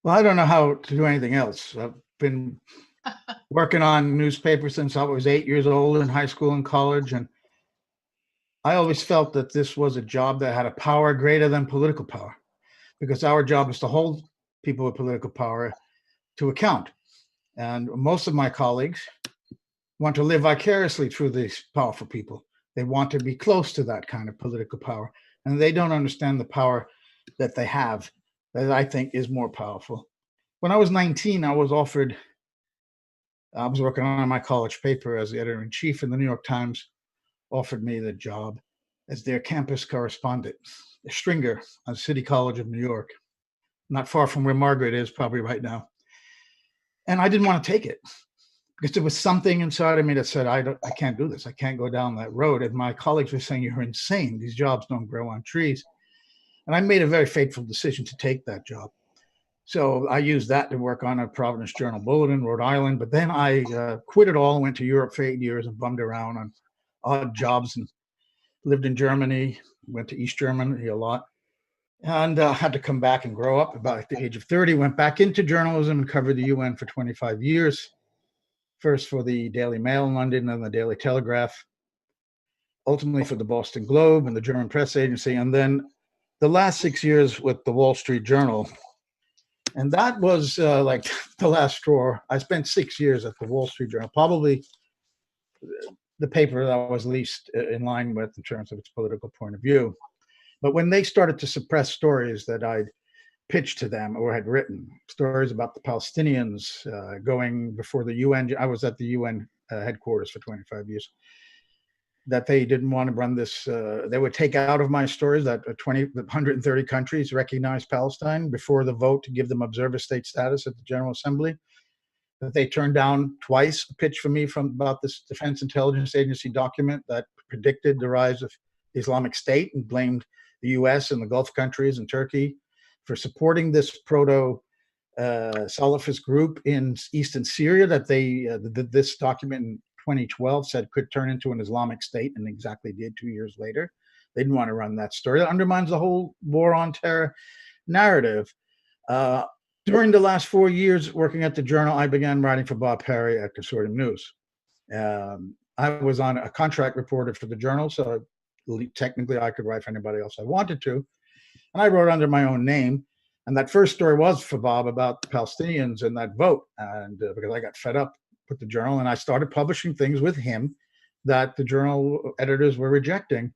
Well, I don't know how to do anything else. I've been working on newspapers since I was 8 years old in high school and college. And I always felt that this was a job that had a power greater than political power, because our job is to hold people with political power to account. And most of my colleagues want to live vicariously through these powerful people. They want to be close to that kind of political power. And they don't understand the power that they have, that I think is more powerful. When I was 19, I was working on my college paper as the editor in chief, and the New York Times offered me the job as their campus correspondent, a stringer on City College of New York, not far from where Margaret is probably right now. And I didn't want to take it because there was something inside of me that said, I can't do this. I can't go down that road. And my colleagues were saying, you're insane. These jobs don't grow on trees. And I made a very fateful decision to take that job. So I used that to work on a Providence Journal Bulletin, Rhode Island. But then I quit it all and went to Europe for 8 years and bummed around on odd jobs and lived in Germany, went to East Germany a lot, and had to come back and grow up. About at the age of 30, went back into journalism and covered the UN for 25 years, first for the Daily Mail in London and the Daily Telegraph, ultimately for the Boston Globe and the German press agency, and then the last 6 years with the Wall Street Journal. And that was like the last straw. I spent 6 years at the Wall Street Journal, probably the paper that I was least in line with in terms of its political point of view. But when they started to suppress stories that I'd pitched to them or had written, stories about the Palestinians going before the UN, I was at the UN headquarters for 25 years, that they didn't want to run this, they would take out of my stories that 130 countries recognize Palestine before the vote to give them observer state status at the General Assembly. That they turned down twice a pitch for me from about this Defense Intelligence Agency document that predicted the rise of the Islamic State and blamed the US and the Gulf countries and Turkey for supporting this proto-Salafist group in eastern Syria that this document in 2012 said could turn into an Islamic State, and exactly did 2 years later. They didn't want to run that story. That undermines the whole war on terror narrative. During the last 4 years working at the Journal, I began writing for Bob Perry at Consortium News. I was on a contract reporter for the Journal, so technically I could write for anybody else I wanted to. And I wrote under my own name. And that first story was for Bob about the Palestinians and that vote. And because I got fed up with the Journal, and I started publishing things with him that the Journal editors were rejecting,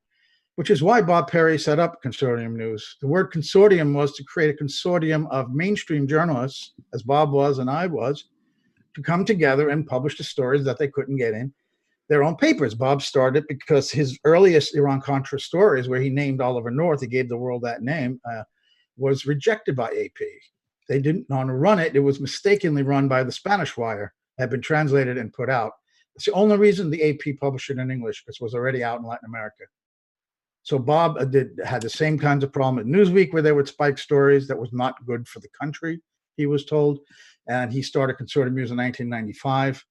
which is why Bob Perry set up Consortium News. The word consortium was to create a consortium of mainstream journalists, as Bob was and I was, to come together and publish the stories that they couldn't get in their own papers. Bob started because his earliest Iran-Contra stories, where he named Oliver North, he gave the world that name, was rejected by AP. They didn't want to run it. It was mistakenly run by the Spanish Wire, had been translated and put out. It's the only reason the AP published it in English, because it was already out in Latin America. So Bob had the same kinds of problem at Newsweek, where they would spike stories that was not good for the country, he was told. And he started Consortium News in 1995.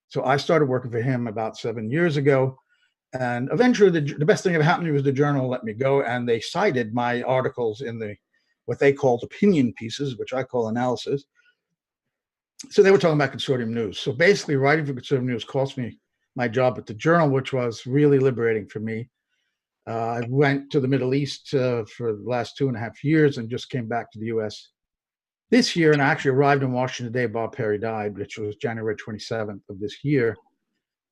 So I started working for him about 7 years ago. And eventually the best thing that happened to me was the Journal let me go, and they cited my articles in what they called opinion pieces, which I call analysis. So they were talking about Consortium News. So basically writing for Consortium News cost me my job at the Journal, which was really liberating for me. I went to the Middle East for the last 2.5 years and just came back to the US this year, and I actually arrived in Washington the day Bob Perry died, which was January 27th of this year.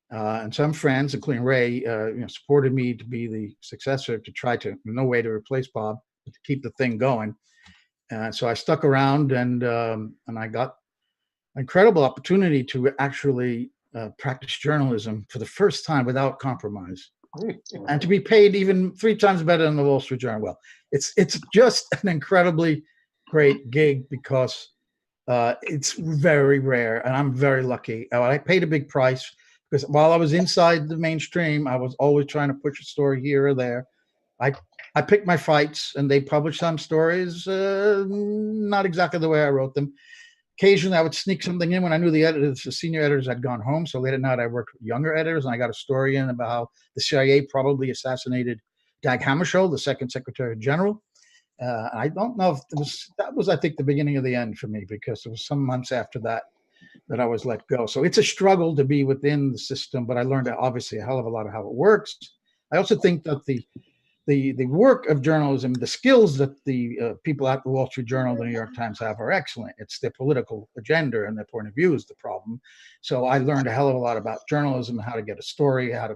And some friends, including Ray, supported me to be the successor, to try to, no way to replace Bob, but to keep the thing going. So I stuck around, and I got an incredible opportunity to actually practice journalism for the first time without compromise, and to be paid even 3 times better than the Wall Street Journal. Well, it's just an incredibly great gig, because it's very rare, and I'm very lucky. I paid a big price, because while I was inside the mainstream, I was always trying to push a story here or there. I picked my fights, and they published some stories not exactly the way I wrote them. Occasionally, I would sneak something in when I knew the senior editors had gone home. So late at night, I worked with younger editors, and I got a story in about how the CIA probably assassinated Dag Hammarskjöld, the second Secretary General. I don't know if that was, I think, the beginning of the end for me, because it was some months after that I was let go. So it's a struggle to be within the system, but I learned obviously a hell of a lot of how it works. I also think that the work of journalism, the skills that the people at the Wall Street Journal, the New York Times have are excellent. It's their political agenda and their point of view is the problem. So I learned a hell of a lot about journalism, how to get a story, how to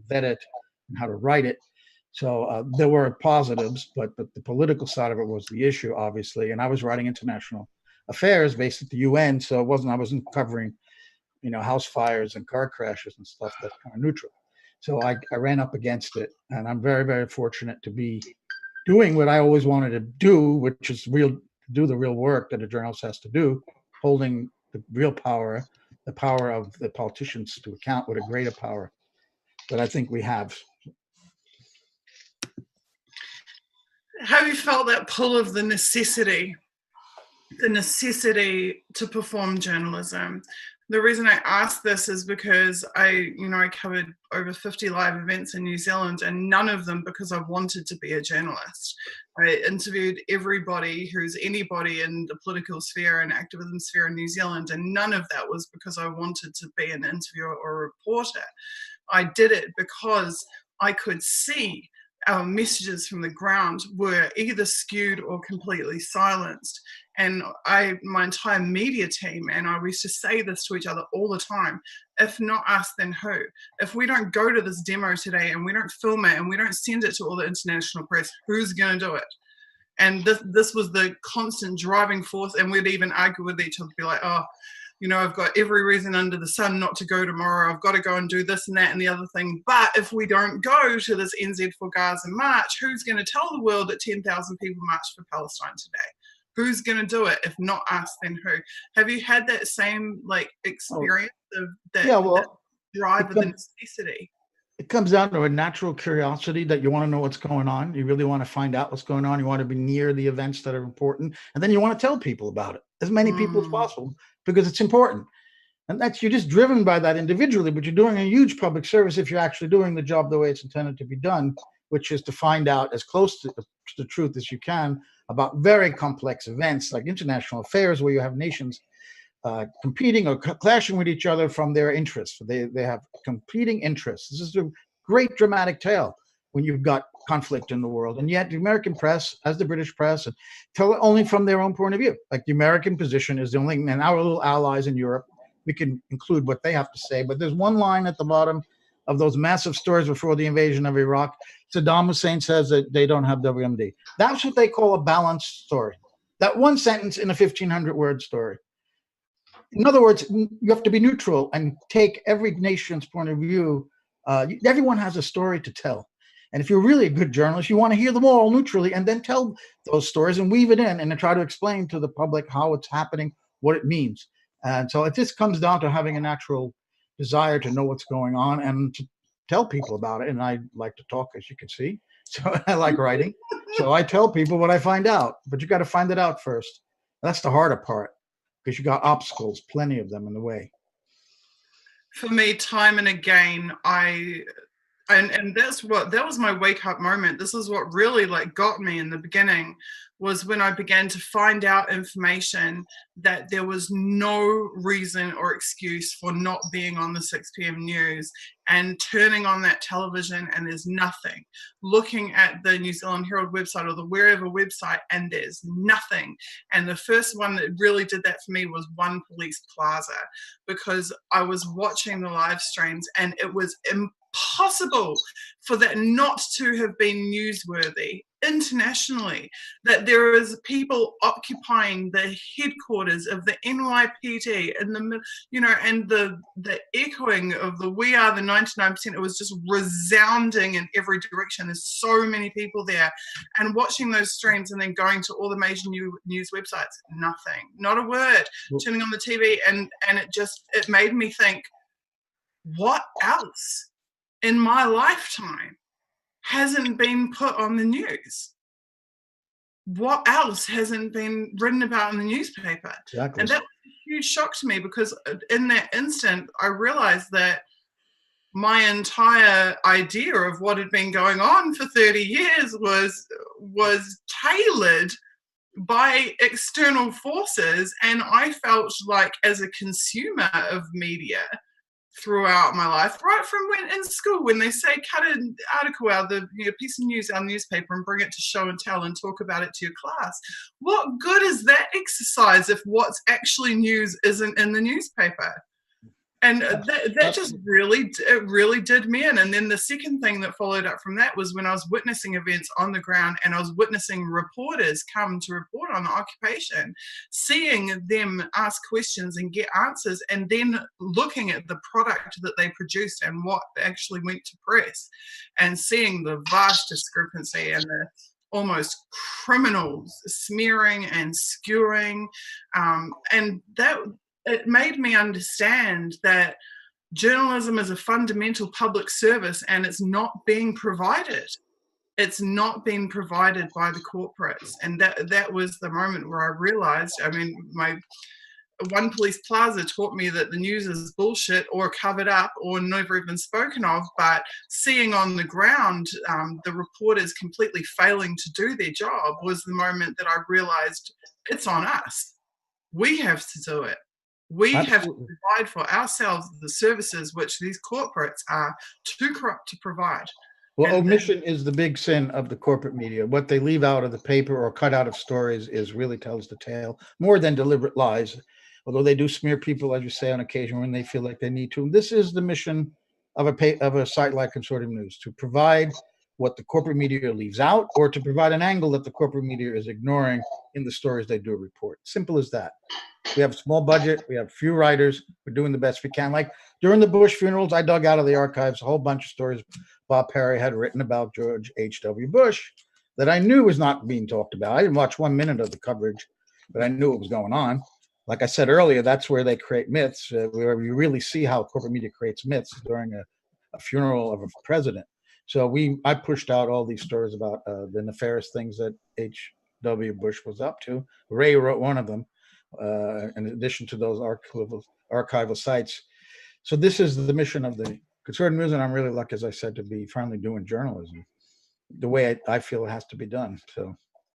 vet it, and how to write it. So there were positives, but the political side of it was the issue, obviously. And I was writing international affairs based at the UN, so I wasn't covering, house fires and car crashes and stuff. That's kind of neutral. So I ran up against it, and I'm very, very fortunate to be doing what I always wanted to do, which is do the real work that a journalist has to do, holding the real power, the power of the politicians to account with a greater power that I think we have. Have you felt that pull of the necessity to perform journalism? The reason I ask this is because I covered over 50 live events in New Zealand, and none of them because I wanted to be a journalist. I interviewed everybody who's anybody in the political sphere and activism sphere in New Zealand, and none of that was because I wanted to be an interviewer or a reporter. I did it because I could see our messages from the ground were either skewed or completely silenced. And my entire media team, and I used to say this to each other all the time, if not us, then who? If we don't go to this demo today and we don't film it and we don't send it to all the international press, who's going to do it? And this was the constant driving force. And we'd even argue with each other, be like, oh, I've got every reason under the sun not to go tomorrow. I've got to go and do this and that and the other thing. But if we don't go to this NZ for Gaza march, who's going to tell the world that 10,000 people marched for Palestine today? Who's going to do it? If not us, then who? Have you had that same experience of that drive of the necessity? It comes down to a natural curiosity that you want to know what's going on. You really want to find out what's going on. You want to be near the events that are important. And then you want to tell people about it, as many people as possible, because it's important. And you're just driven by that individually, but you're doing a huge public service if you're actually doing the job the way it's intended to be done, which is to find out as close to the truth as you can about very complex events like international affairs, where you have nations competing or clashing with each other from their interests. They have competing interests. This is a great dramatic tale when you've got conflict in the world. And yet the American press, as the British press, tell it only from their own point of view. Like the American position is the only, and our little allies in Europe, we can include what they have to say. But there's one line at the bottom of those massive stories before the invasion of Iraq. Saddam Hussein says that they don't have WMD. That's what they call a balanced story. That one sentence in a 1,500-word story. In other words, you have to be neutral and take every nation's point of view. Everyone has a story to tell. And if you're really a good journalist, you want to hear them all neutrally and then tell those stories and weave it in and then try to explain to the public how it's happening, what it means. And so it just comes down to having a natural desire to know what's going on and to tell people about it. And I like to talk, as you can see. So I like writing. So I tell people what I find out, but you got to find it out first. That's the harder part, because you got obstacles, plenty of them in the way. For me, time and again, and that was my wake up moment. This is what really got me in the beginning, was when I began to find out information that there was no reason or excuse for not being on the 6 p.m. news, and turning on that television and there's nothing, looking at the New Zealand Herald website or the wherever website and there's nothing. And the first one that really did that for me was One Police Plaza, because I was watching the live streams and it was impossible for that not to have been newsworthy internationally, that there is people occupying the headquarters of the NYPD in the, and the echoing of the "We Are the 99%." It was just resounding in every direction. There's so many people there, and watching those streams and then going to all the major news websites, nothing, not a word. Turning on the TV, and it made me think, what else in my lifetime hasn't been put on the news? What else hasn't been written about in the newspaper? Exactly. And that was a huge shock to me, because in that instant, I realized that my entire idea of what had been going on for 30 years was tailored by external forces. And I felt like, as a consumer of media throughout my life, right from when in school, when they say cut an article out of the piece of news, our newspaper, and bring it to show and tell and talk about it to your class. What good is that exercise if what's actually news isn't in the newspaper? And that just really did me in. And then the second thing that followed up from that was when I was witnessing events on the ground and I was witnessing reporters come to report on the occupation, seeing them ask questions and get answers, and then looking at the product that they produced and what actually went to press, and seeing the vast discrepancy and the almost criminal smearing and skewing, and that it made me understand that journalism is a fundamental public service and it's not being provided. It's not being provided by the corporates. And that was the moment where I realized, I mean, my One Police Plaza taught me that the news is bullshit or covered up or never even spoken of, but seeing on the ground the reporters completely failing to do their job was the moment that I realized it's on us. We have to do it. We have to provide for ourselves the services which these corporates are too corrupt to provide. Well, omission is the big sin of the corporate media. What they leave out of the paper or cut out of stories is really tells the tale more than deliberate lies. Although they do smear people, as you say, on occasion when they feel like they need to. This is the mission of a site like Consortium News, to provide what the corporate media leaves out, or to provide an angle that the corporate media is ignoring in the stories they do report. Simple as that. We have a small budget. We have few writers. We're doing the best we can. Like during the Bush funerals, I dug out of the archives a whole bunch of stories Bob Perry had written about George H.W. Bush that I knew was not being talked about. I didn't watch 1 minute of the coverage, but I knew it was going on. Like I said earlier, that's where they create myths, where you really see how corporate media creates myths during a funeral of a president. So I pushed out all these stories about the nefarious things that H.W. Bush was up to. Ray wrote one of them. In addition to those archival sites. So this is the mission of the Consortium News, and I'm really lucky, as I said, to be finally doing journalism the way I feel it has to be done. So